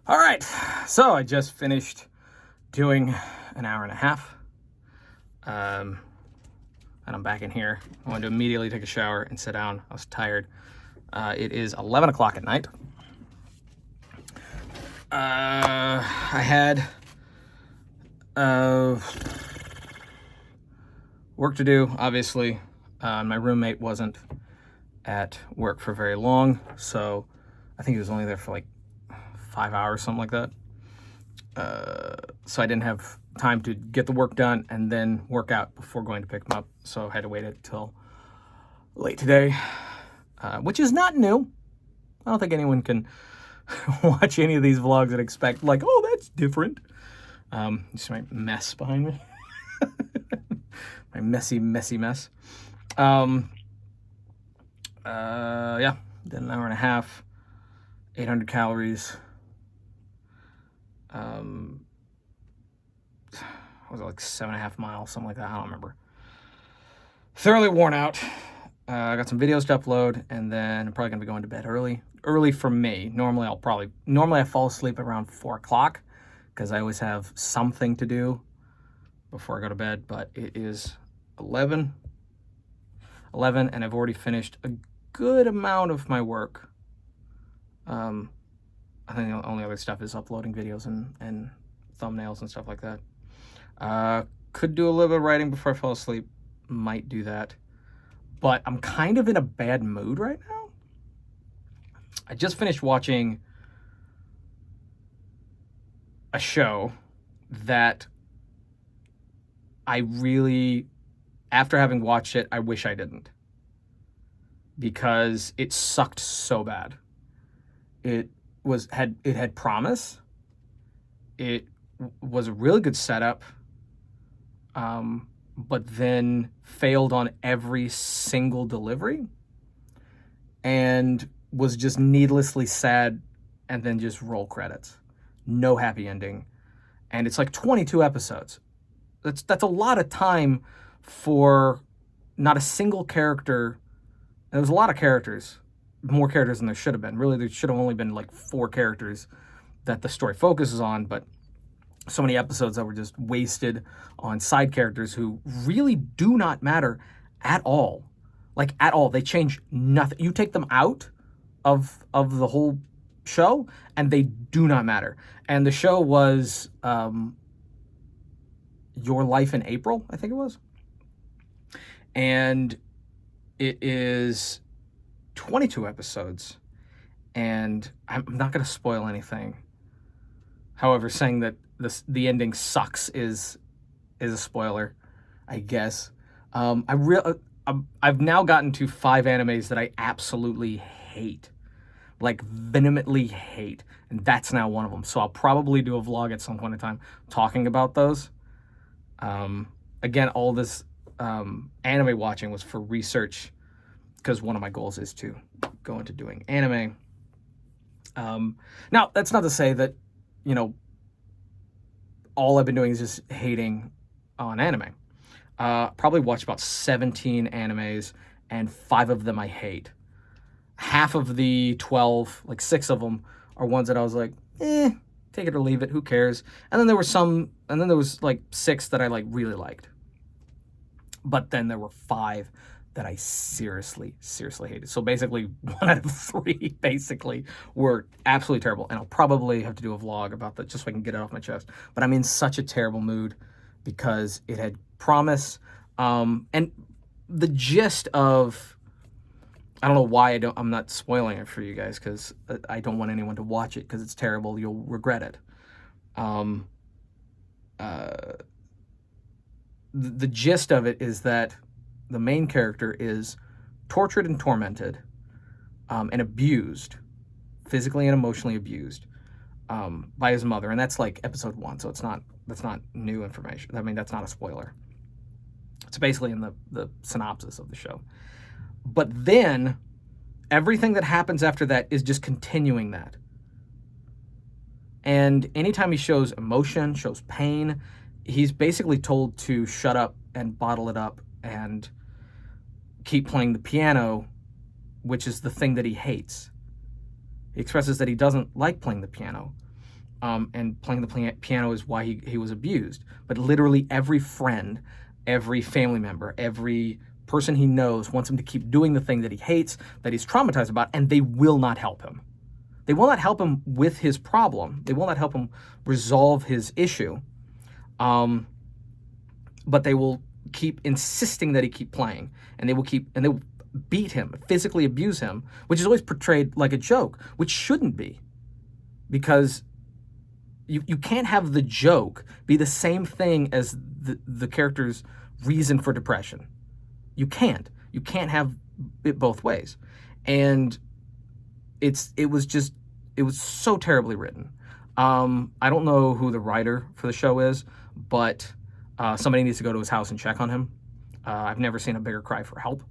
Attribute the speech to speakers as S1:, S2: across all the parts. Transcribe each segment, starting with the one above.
S1: All right, so I just finished doing an hour and a half, and I'm back in here. I wanted to immediately take a shower and sit down. I was tired. It is 11 o'clock at night. I had work to do, obviously. My roommate wasn't at work for very long, so I think he was only there for like 5 hours, something like that. So I didn't have time to get the work done and then work out before going to pick him up. So I had to wait until late today, which is not new. I don't think anyone can watch any of these vlogs and expect like, oh, that's different. You see my mess behind me? My messy mess. Yeah, did an hour and a half, 800 calories. Was it like 7.5 miles, something like that? I don't remember. Thoroughly worn out. I got some videos to upload, and then I'm probably gonna be going to bed early. Early for me. Normally I fall asleep around 4 o'clock because I always have something to do before I go to bed. But it is 11, and I've already finished a good amount of my work. I think the only other stuff is uploading videos and thumbnails and stuff like that. Could do a little bit of writing before I fall asleep. Might do that. But I'm kind of in a bad mood right now. I just finished watching a show that I really, after having watched it, I wish I didn't. Because it sucked so bad. It had promise. It was a really good setup, but then failed on every single delivery and was just needlessly sad, and then just roll credits. No happy ending. And it's like 22 episodes. That's a lot of time for not a single character. There was a lot of characters, more characters than there should have been. Really, there should have only been like 4 characters that the story focuses on, but so many episodes that were just wasted on side characters who really do not matter at all. Like, at all. They change nothing. You take them out of the whole show, and they do not matter. And the show was Your Life in April, I think it was. And it is 22 episodes, and I'm not going to spoil anything. However, saying that the ending sucks is a spoiler, I guess. I've now gotten to 5 animes that I absolutely hate, like vehemently hate, and that's now one of them. So I'll probably do a vlog at some point in time talking about those. Again, all this anime watching was for research, because one of my goals is to go into doing anime. Now, that's not to say that, you know, all I've been doing is just hating on anime. Probably watched about 17 animes, and 5 of them I hate. Half of the 12, like 6 of them, are ones that I was like, take it or leave it, who cares? And then there was like 6 that I like really liked. But then there were 5 that I seriously hated. So basically 1 out of 3 basically were absolutely terrible. And I'll probably have to do a vlog about that just so I can get it off my chest. But I'm in such a terrible mood because it had promise. And the gist of, I don't know why I'm not spoiling it for you guys, because I don't want anyone to watch it because it's terrible. You'll regret it. The gist of it is that the main character is tortured and tormented, and abused, physically and emotionally abused, by his mother, and that's like episode 1. So that's not new information. I mean, that's not a spoiler. It's basically in the synopsis of the show. But then everything that happens after that is just continuing that. And anytime he shows emotion, shows pain, he's basically told to shut up and bottle it up and keep playing the piano, which is the thing that he hates. He expresses that he doesn't like playing the piano. and playing the piano is why he was abused. But literally every friend, every family member, every person he knows wants him to keep doing the thing that he hates, that he's traumatized about, and they will not help him. They will not help him with his problem. They will not help him resolve his issue. But they will keep insisting that he keep playing, and they will beat him, physically abuse him, which is always portrayed like a joke, which shouldn't be, because you can't have the joke be the same thing as the character's reason for depression. You can't have it both ways. And it was so terribly written. I don't know who the writer for the show is, but somebody needs to go to his house and check on him. I've never seen a bigger cry for help.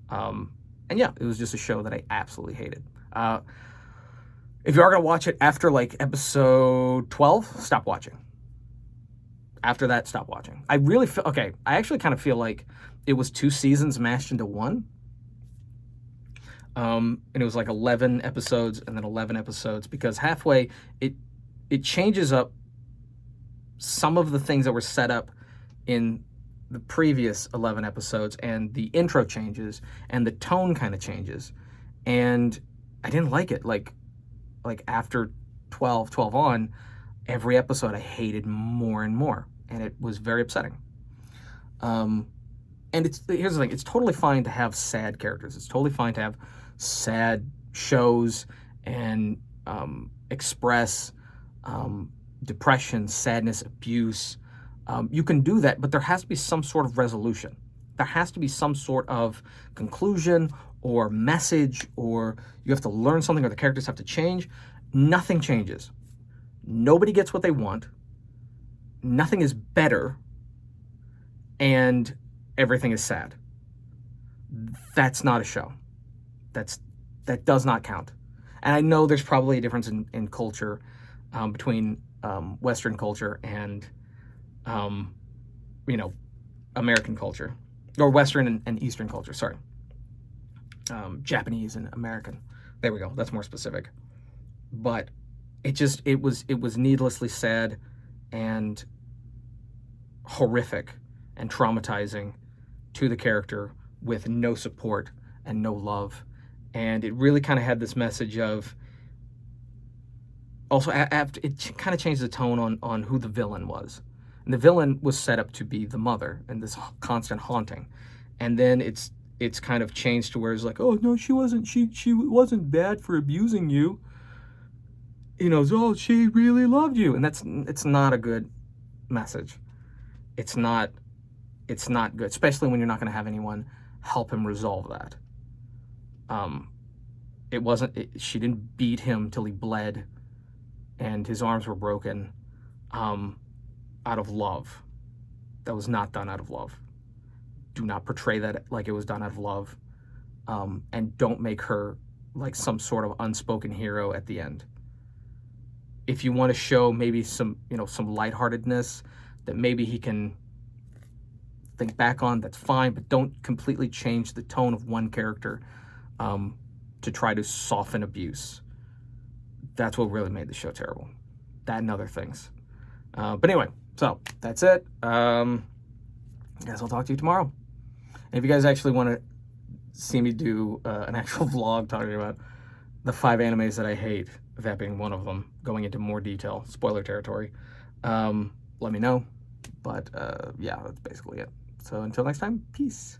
S1: And yeah, it was just a show that I absolutely hated. If you are going to watch it after like episode 12, stop watching. After that, stop watching. I really feel, okay, I actually kind of feel like it was 2 seasons mashed into one. And it was like 11 episodes and then 11 episodes, because halfway it changes up some of the things that were set up in the previous 11 episodes, and the intro changes and the tone kind of changes. And I didn't like it. Like after 12 on, every episode I hated more and more, and it was very upsetting. And here's the thing, it's totally fine to have sad characters. It's totally fine to have sad shows and express depression, sadness, abuse. You can do that, but there has to be some sort of resolution. There has to be some sort of conclusion or message, or you have to learn something, or the characters have to change. Nothing changes. Nobody gets what they want. Nothing is better. And everything is sad. That's not a show. That does not count. And I know there's probably a difference in culture between Western culture and American culture, or Western and Eastern culture. Sorry, Japanese and American. There we go. That's more specific. But it was needlessly sad and horrific and traumatizing to the character, with no support and no love. And it really kind of had this message of, also after it kind of changed the tone on who the villain was. And the villain was set up to be the mother and this constant haunting. And then it's kind of changed to where it's like, oh no, she wasn't bad for abusing you. Oh, she really loved you. And it's not a good message. It's not good, especially when you're not going to have anyone help him resolve that. She didn't beat him till he bled and his arms were broken out of love. That was not done out of love. Do not portray that like it was done out of love. And don't make her like some sort of unspoken hero at the end. If you want to show maybe some lightheartedness that maybe he can think back on, that's fine, but don't completely change the tone of one character to try to soften abuse. That's what really made the show terrible. That and other things. But anyway, so that's it. Guess I'll talk to you tomorrow. And if you guys actually want to see me do an actual vlog talking about the 5 animes that I hate, that being one of them, going into more detail, spoiler territory, let me know. But yeah, that's basically it. So until next time, peace.